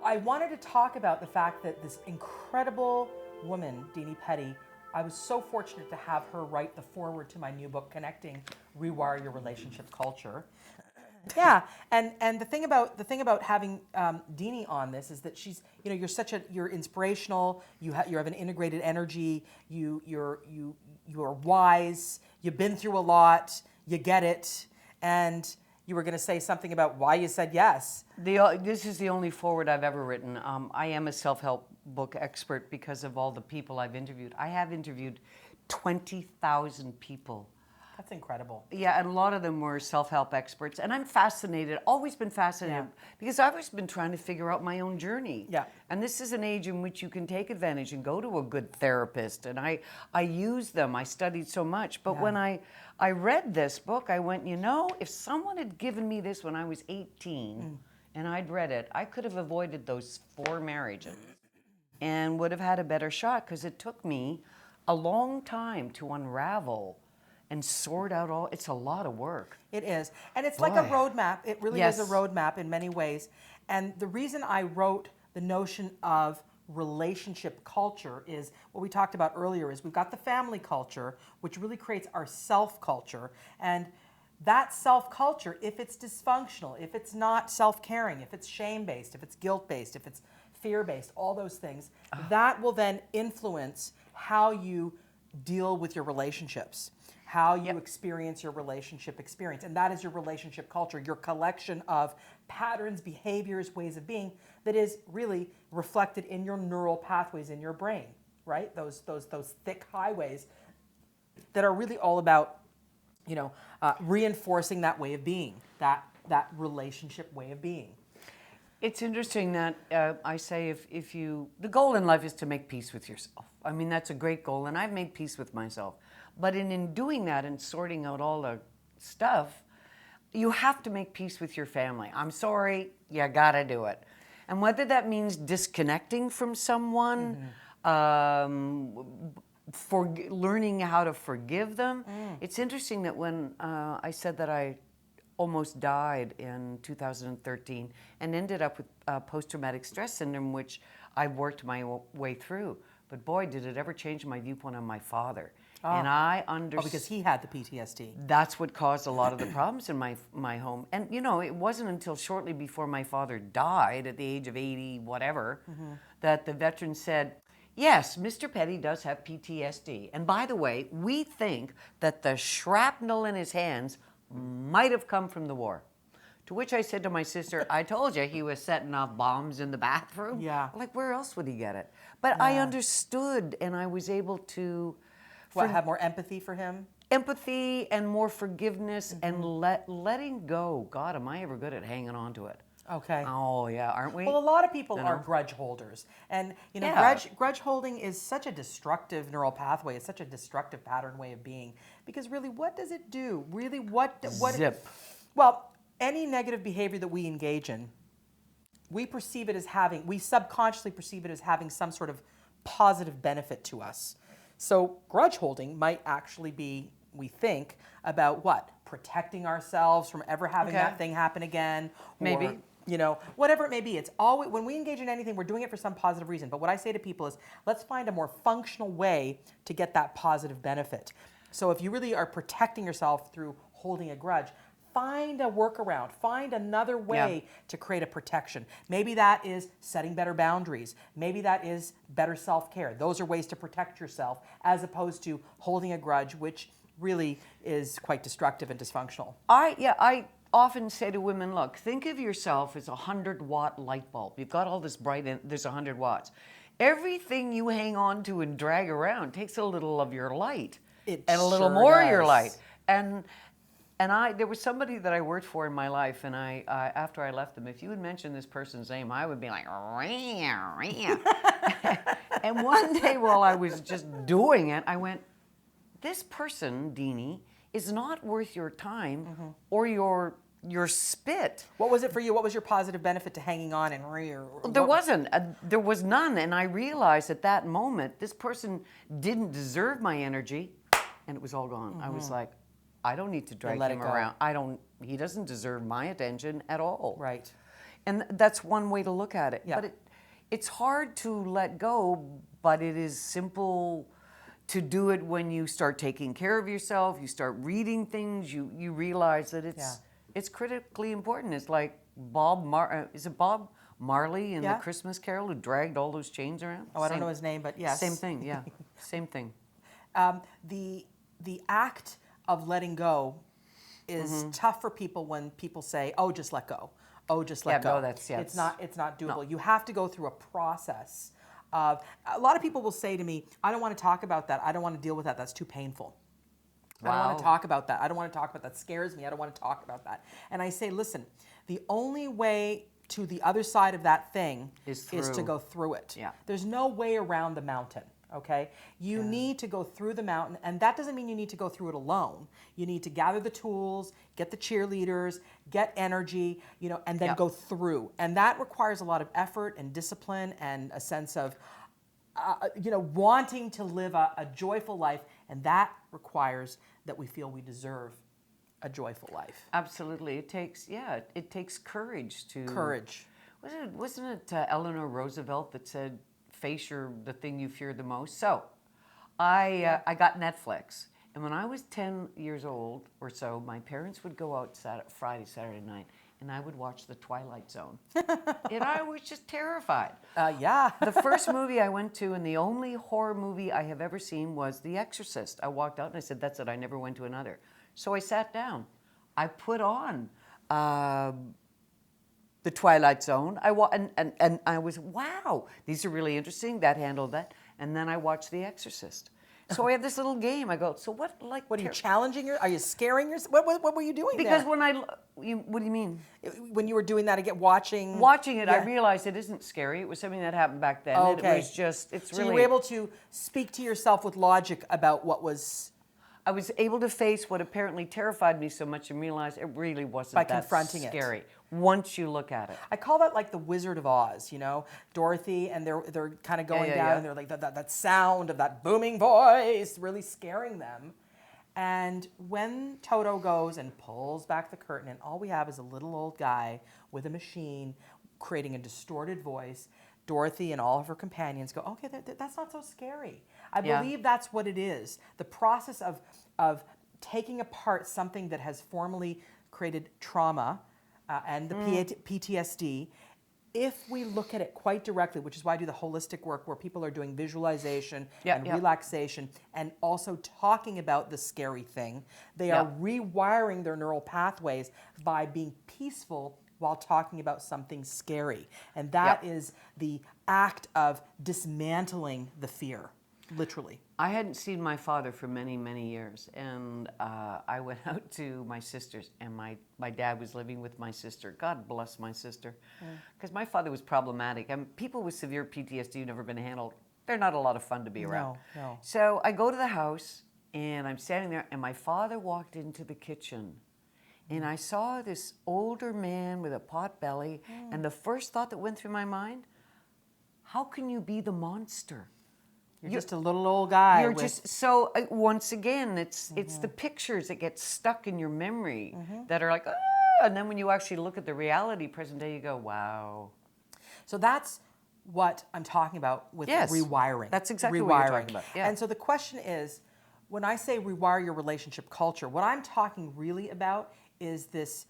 I wanted to talk about the fact that this incredible woman, Dini Petty, I was so fortunate to have her write the foreword to my new book, Connecting, Rewire Your Relationship Culture. Yeah, and the thing about having Dini on this is that she's, you know, you're inspirational. You have an integrated energy. You're wise. You've been through a lot. You get it, and you were going to say something about why you said yes. This is the only foreword I've ever written. I am a self-help book expert because of all the people I've interviewed. I have interviewed 20,000 people. That's incredible. Yeah, and a lot of them were self-help experts. And I'm fascinated, always been fascinated, because I've always been trying to figure out my own journey. Yeah. And this is an age in which you can take advantage and go to a good therapist. And I use them. I studied so much. But when I read this book, I went, you know, if someone had given me this when I was 18 and I'd read it, I could have avoided those 4 marriages and would have had a better shot, because it took me a long time to unravel and sort out all. It's a lot of work. It is. And it's like a roadmap. It really is a Yes. roadmap in many ways. And the reason I wrote the notion of relationship culture is what we talked about earlier, is we've got the family culture, which really creates our self-culture. And that self-culture, if it's dysfunctional, if it's not self-caring, if it's shame-based, if it's guilt-based, if it's fear-based, all those things, that will then influence how you deal with your relationships, how you experience your relationship experience. And that is your relationship culture, your collection of patterns, behaviors, ways of being that is really reflected in your neural pathways in your brain, right? Those thick highways that are really all about, you know, reinforcing that way of being, that relationship way of being. It's interesting that I say if you, the goal in life is to make peace with yourself. I mean, that's a great goal, and I've made peace with myself. But in doing that and sorting out all the stuff, you have to make peace with your family. I'm sorry, you gotta do it. And whether that means disconnecting from someone, for learning how to forgive them. It's interesting that when I said that I almost died in 2013 and ended up with post-traumatic stress syndrome, which I worked my way through. But boy, did it ever change my viewpoint on my father. And I understood. Oh, because he had the PTSD. That's what caused a lot of the problems in my home. And, you know, it wasn't until shortly before my father died at the age of 80, whatever, that the veteran said, yes, Mr. Petty does have PTSD. And by the way, we think that the shrapnel in his hands might have come from the war. To which I said to my sister, I told you he was setting off bombs in the bathroom. Yeah. Like, where else would he get it? But I understood, and I was able to... have more empathy for him? Empathy and more forgiveness and letting go. God, am I ever good at hanging on to it? Okay. Oh, yeah, aren't we? Well, a lot of people are grudge holders. And, you know, grudge holding is such a destructive neural pathway. It's such a destructive pattern way of being. Because really, what does it do? Really, what Zip. Well, any negative behavior that we engage in, we subconsciously perceive it as having some sort of positive benefit to us. So grudge holding might actually be, we think, about what? Protecting ourselves from ever having that thing happen again. Maybe. Or, you know, whatever it may be. It's always, when we engage in anything, we're doing it for some positive reason. But what I say to people is, let's find a more functional way to get that positive benefit. So if you really are protecting yourself through holding a grudge, find a workaround, find another way to create a protection. Maybe that is setting better boundaries. Maybe that is better self-care. Those are ways to protect yourself as opposed to holding a grudge, which really is quite destructive and dysfunctional. I often say to women, look, think of yourself as a 100-watt light bulb. You've got all this there's 100 watts. Everything you hang on to and drag around takes a little of your light and a little more of your light. And there was somebody that I worked for in my life, and I after I left them, if you would mention this person's name, I would be like, rah, rah. And one day while I was just doing it, I went, this person, Dini, is not worth your time or your spit. What was it for you? What was your positive benefit to hanging on and There wasn't. There was none. And I realized at that moment, this person didn't deserve my energy, and it was all gone. I was like, I don't need to drag him around. He doesn't deserve my attention at all. Right. And that's one way to look at it. Yeah. But it's hard to let go, but it is simple to do it when you start taking care of yourself, you start reading things, you realize that it's critically important. It's like is it Bob Marley in the Christmas Carol who dragged all those chains around? Oh, I don't know his name, but yes. Same thing, yeah. Same thing. The act of letting go is tough for people when people say, "Oh, just let go. Oh, just let go." No, it's not doable. No. You have to go through a process of. A lot of people will say to me, "I don't want to talk about that. I don't want to deal with that. That's too painful. I don't want to talk about that. I don't want to talk about that. Scares me. I don't want to talk about that." And I say, "Listen, the only way to the other side of that thing is to go through it. Yeah. There's no way around the mountain." Okay, you need to go through the mountain, and that doesn't mean you need to go through it alone. You need to gather the tools, get the cheerleaders, get energy, and then go through. And that requires a lot of effort and discipline and a sense of, wanting to live a joyful life, and that requires that we feel we deserve a joyful life. Absolutely, it takes courage to. Courage. Wasn't it Eleanor Roosevelt that said, "Face the thing you fear the most"? So, I got Netflix, and when I was 10 years old or so, my parents would go out Friday, Saturday night, and I would watch The Twilight Zone, and I was just terrified. The first movie I went to, and the only horror movie I have ever seen, was The Exorcist. I walked out and I said, "That's it. I never went to another." So I sat down. I put on The Twilight Zone. And I was, wow, these are really interesting. That handled that. And then I watched The Exorcist. So I had this little game. I go, so what, What are you challenging are you scaring yourself? What were you doing because there? What do you mean? When you were doing that again, watching it, I realized it isn't scary. It was something that happened back then. Okay. It was just, So you were able to speak to yourself with logic about what was... I was able to face what apparently terrified me so much and realize it really wasn't by that confronting scary it. Once you look at it. I call that like the Wizard of Oz, Dorothy, and they're kind of going down, and they're like that sound of that booming voice really scaring them. And when Toto goes and pulls back the curtain, and all we have is a little old guy with a machine creating a distorted voice, Dorothy and all of her companions go, "Okay, that's not so scary." I believe that's what it is. The process of taking apart something that has formerly created trauma and the PTSD, if we look at it quite directly, which is why I do the holistic work where people are doing visualization and relaxation and also talking about the scary thing, they are rewiring their neural pathways by being peaceful while talking about something scary. And that is the act of dismantling the fear. Literally. I hadn't seen my father for many, many years, and I went out to my sister's, and my dad was living with my sister. God bless my sister, because my father was problematic. People with severe PTSD who've never been handled, they're not a lot of fun to be around. No. So I go to the house, and I'm standing there, and my father walked into the kitchen, and I saw this older man with a pot belly, and the first thought that went through my mind, how can you be the monster? You're just a little old guy. You're just so. Once again, it's the pictures that get stuck in your memory that are like, and then when you actually look at the reality present day, you go, wow. So that's what I'm talking about with rewiring. That's exactly what you're talking about. Yeah. And so the question is, when I say rewire your relationship culture, what I'm talking really about is this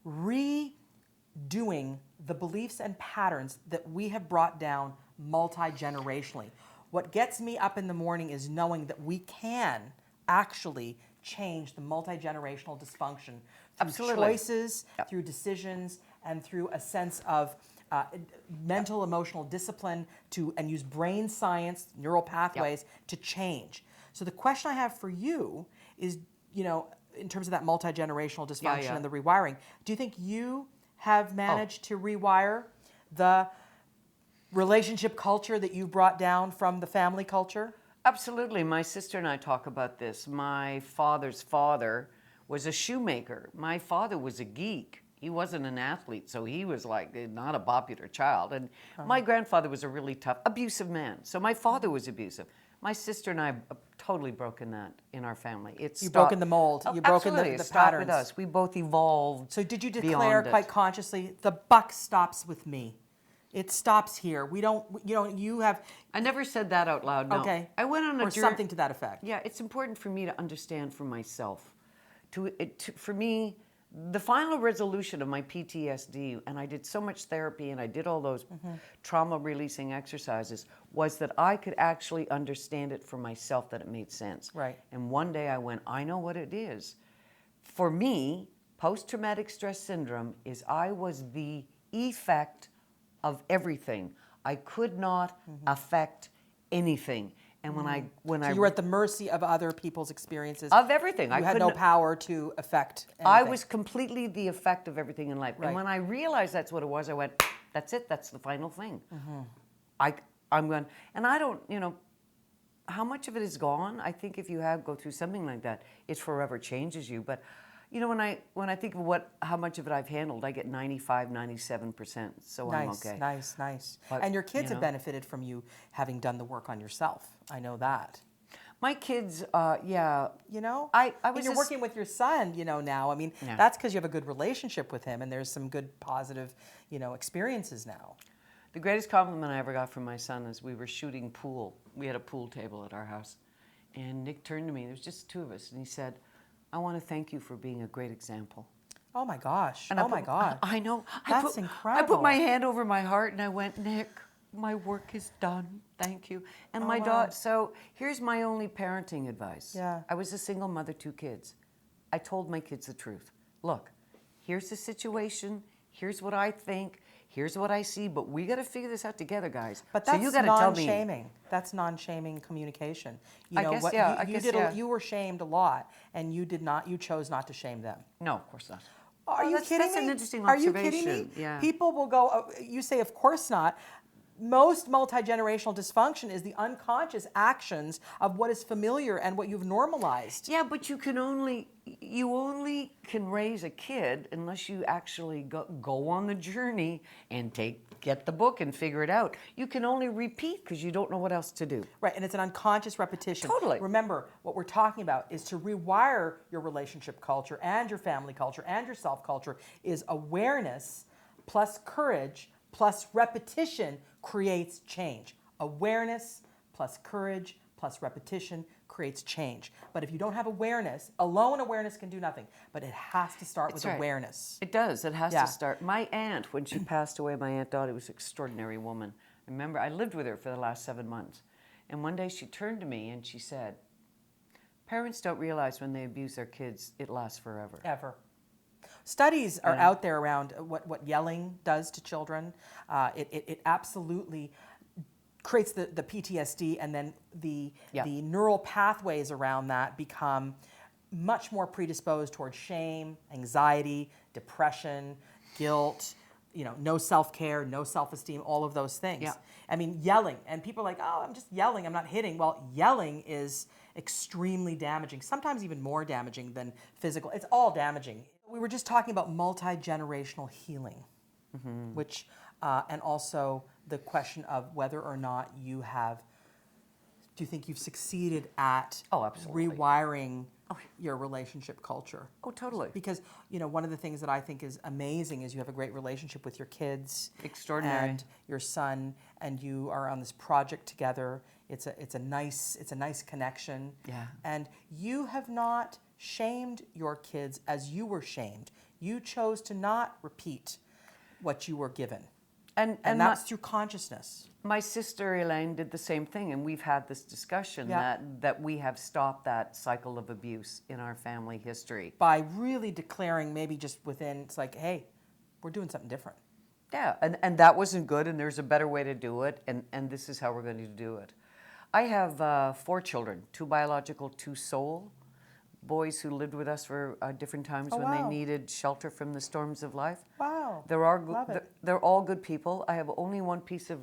redoing the beliefs and patterns that we have brought down multi-generationally. What gets me up in the morning is knowing that we can actually change the multi-generational dysfunction through choices, through decisions, and through a sense of mental, emotional discipline and use brain science, neural pathways to change. So the question I have for you is, in terms of that multi-generational dysfunction and the rewiring, do you think you have managed to rewire the relationship culture that you brought down from the family culture? Absolutely. My sister and I talk about this. My father's father was a shoemaker. My father was a geek. He wasn't an athlete, so he was like not a popular child. And my grandfather was a really tough, abusive man. So my father was abusive. My sister and I have totally broken that in our family. It's You've broken the mold. Oh, You've broken absolutely. the It stopped patterns. with us. We both evolved. So did you declare beyond it. quite consciously, the buck stops with me? It stops here. We don't, you have, I never said that out loud, no. okay. I went on a or something to that effect. Yeah, it's important for me to understand for myself. For me, the final resolution of my PTSD, and I did so much therapy and I did all those trauma releasing exercises, was that I could actually understand it for myself, that it made sense. Right. And one day I went, I know what it is. For me, post-traumatic stress syndrome is I was the effect of everything. I could not affect anything. And when So you were at the mercy of other people's experiences. of everything, You had no power to affect anything. I was completely the effect of everything in life. Right. And when I realized that's what it was, I went, that's it, that's the final thing. I'm going, and I don't, how much of it is gone? I think if you go through something like that, it forever changes you. But, when I think of how much of it I've handled, I get 95, 97%, so I'm okay. Nice. But, And your kids have benefited from you having done the work on yourself. I know that. My kids, I I and was you're just- working with your son, now. I mean, Yeah. that's because you have a good relationship with him, and there's some good positive, experiences now. The greatest compliment I ever got from my son is we were shooting pool. We had a pool table at our house. And Nick turned to me, there was just two of us, and he said, I want to thank you for being a great example. Oh my gosh! And Oh my God! I know. That's I incredible. put my hand over my heart and I went, Nick, my work is done. Thank you. And my wow. daughter, so here's my only parenting advice. Yeah. I was a single mother, 2 kids. I told my kids the truth. Look, here's the situation. Here's what I think. Here's what I see. But we got to figure this out together, guys. But so that's you got to tell me. non-shaming. That's non-shaming communication. I guess, yeah, You were shamed a lot, and you did not. You chose not to shame them. No, of course not. Are you kidding me? That's an interesting Are you observation. kidding me? Yeah. People will go, you say, of course not. Most multi-generational dysfunction is the unconscious actions of what is familiar and what you've normalized. Yeah, but you only can raise a kid unless you actually go on the journey and get the book and figure it out. You can only repeat because you don't know what else to do. Right, and it's an unconscious repetition. Totally. Remember, what we're talking about is to rewire your relationship culture and your family culture and your self-culture is awareness plus courage plus repetition creates change. Awareness plus courage plus repetition creates change. But if you don't have awareness, alone awareness can do nothing. But it has to start with awareness. It does. It has Yeah. to start. My aunt, when she passed away, my Aunt Dottie was an extraordinary woman. I remember I lived with her for the last 7 months. And one day she turned to me and she said, parents don't realize when they abuse their kids, it lasts forever. Ever. Studies are out there around what yelling does to children. It absolutely creates the PTSD, and then the neural pathways around that become much more predisposed towards shame, anxiety, depression, guilt, no self-care, no self-esteem, all of those things. Yeah. I mean, yelling, and people are like, oh, I'm just yelling, I'm not hitting. Well, yelling is extremely damaging, sometimes even more damaging than physical. It's all damaging. We were just talking about multi-generational healing, which, and also the question of whether or not do you think you've succeeded at absolutely. rewiring your relationship culture? Oh, totally. Because, one of the things that I think is amazing is you have a great relationship with your kids. Extraordinary. And your son, and you are on this project together. It's a nice connection. Yeah. And you have not shamed your kids as you were shamed. You chose to not repeat what you were given. And that's through consciousness. My sister Elaine did the same thing, and we've had this discussion that we have stopped that cycle of abuse in our family history. By really declaring, maybe just within, it's like, hey, we're doing something different. Yeah, and that wasn't good, and there's a better way to do it, and this is how we're going to do it. I have 4 children, 2 biological, 2 soul, boys who lived with us for different times when they needed shelter from the storms of life. Wow. They're all good people. I have only one piece of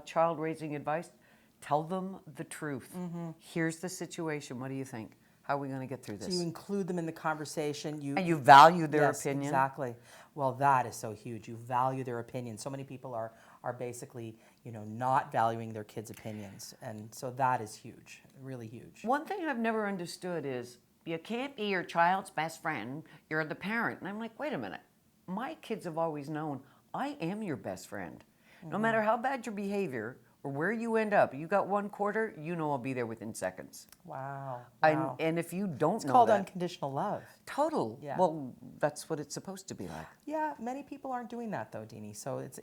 child raising advice. Tell them the truth. Here's the situation. What do you think? How are we going to get through this? So you include them in the conversation. And you value their opinion. Exactly. Well, that is so huge. You value their opinion. So many people are basically, not valuing their kids' opinions. And so that is huge, really huge. One thing I've never understood is you can't be your child's best friend. You're the parent. And I'm like, wait a minute. My kids have always known I am your best friend. No matter how bad your behavior or where you end up, you got 1 quarter, I'll be there within seconds. Wow. And if you don't It's know called that, unconditional love. total. Yeah. Well, that's what it's supposed to be like. Yeah, many people aren't doing that though, Dini. So it's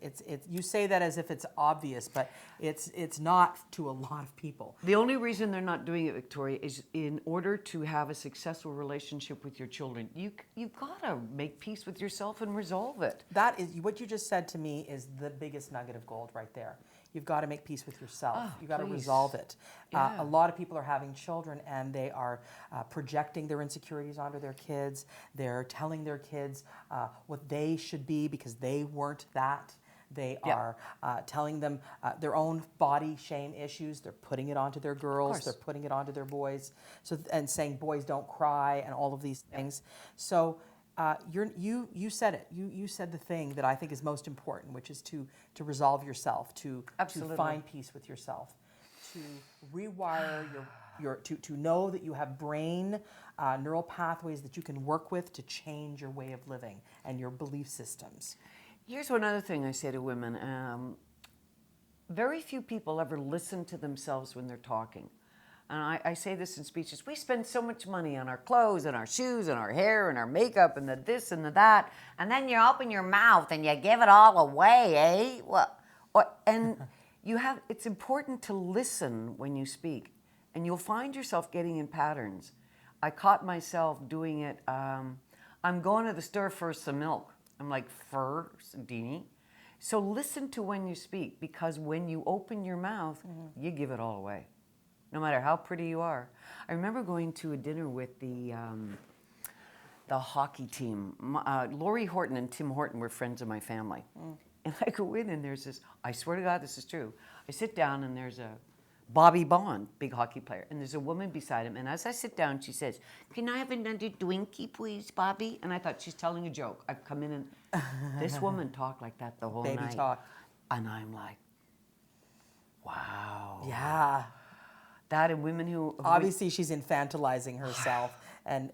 you say that as if it's obvious, but it's not to a lot of people. The only reason they're not doing it, Victoria, is in order to have a successful relationship with your children, you've got to make peace with yourself and resolve it. That is what you just said to me is the biggest nugget of gold right there. You've got to make peace with yourself. You've got to resolve it. Yeah. A lot of people are having children and they are projecting their insecurities onto their kids. They're telling their kids what they should be because they weren't that. They are telling them their own body shame issues. They're putting it onto their girls. They're putting it onto their boys. And saying boys don't cry and all of these things. So you said it. You said the thing that I think is most important, which is to resolve yourself, to find peace with yourself, to rewire to know that you have brain neural pathways that you can work with to change your way of living and your belief systems. Here's one other thing I say to women. Very few people ever listen to themselves when they're talking. And I say this in speeches. We spend so much money on our clothes and our shoes and our hair and our makeup and the this and the that. And then you open your mouth and you give it all away, eh? And it's important to listen when you speak. And you'll find yourself getting in patterns. I caught myself doing it. I'm going to the store for some milk. I'm like, for Dini? So listen to when you speak, because when you open your mouth, you give it all away. No matter how pretty you are. I remember going to a dinner with the hockey team. Lori Horton and Tim Horton were friends of my family. And I go in and there's this, I swear to God this is true. I sit down and there's a Bobby Bond, big hockey player, and there's a woman beside him. And as I sit down, she says, "Can I have another Twinkie, please, Bobby?" And I thought, she's telling a joke. I've come in and this woman talked like that the whole night. Baby talk. And I'm like, wow. Yeah. That and women who obviously she's infantilizing herself, and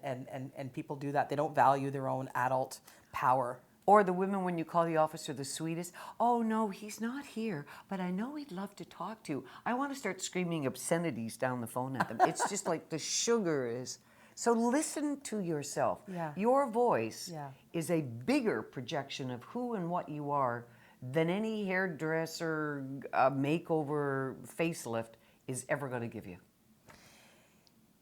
people do that. They don't value their own adult power. Or the women, when you call the officer the sweetest, "Oh no, he's not here, but I know he'd love to talk to you." I want to start screaming obscenities down the phone at them. It's just like the sugar is. So listen to yourself. Yeah. Your voice is a bigger projection of who and what you are than any hairdresser, makeover, facelift is ever going to give you.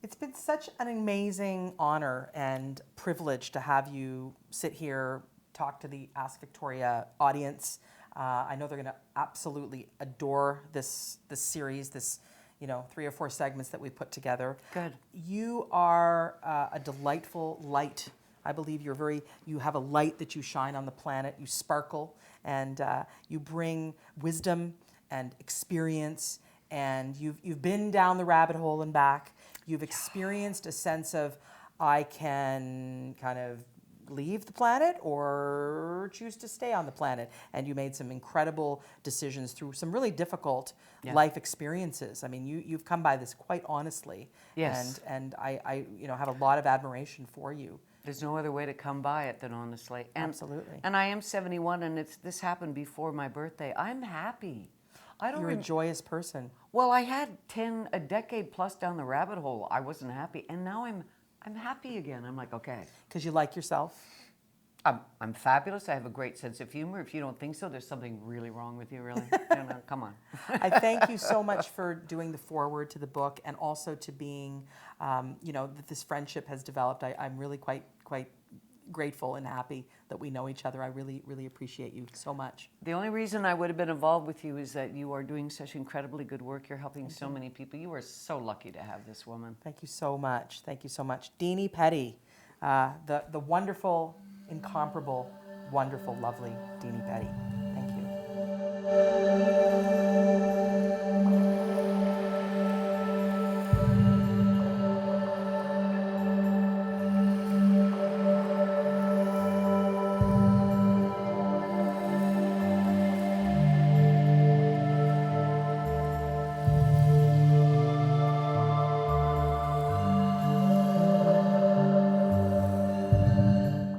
It's been such an amazing honor and privilege to have you sit here, talk to the Ask Victoria audience. I know they're going to absolutely adore this series, this 3 or 4 segments that we put together. Good. You are a delightful light. I believe you have a light that you shine on the planet. You sparkle, and you bring wisdom and experience. And you've been down the rabbit hole and back. You've experienced a sense of, I can kind of leave the planet or choose to stay on the planet. And you made some incredible decisions through some really difficult life experiences. I mean, you've come by this quite honestly. Yes. And I have a lot of admiration for you. There's no other way to come by it than honestly. Absolutely. And I am 71, and this happened before my birthday. I'm happy. You're a joyous person. Well, I had a decade plus down the rabbit hole. I wasn't happy, and now I'm happy again. I'm like, okay. Because you like yourself? I'm fabulous. I have a great sense of humor. If you don't think so, there's something really wrong with you, really. Come on. I thank you so much for doing the foreword to the book, and also to being, that this friendship has developed. I'm really quite grateful and happy that we know each other. I really, really appreciate you so much. The only reason I would have been involved with you is that you are doing such incredibly good work. You're helping so many people. You are so lucky to have this woman. Thank you so much. Thank you so much. Dini Petty, the wonderful, incomparable, wonderful, lovely Dini Petty. Thank you.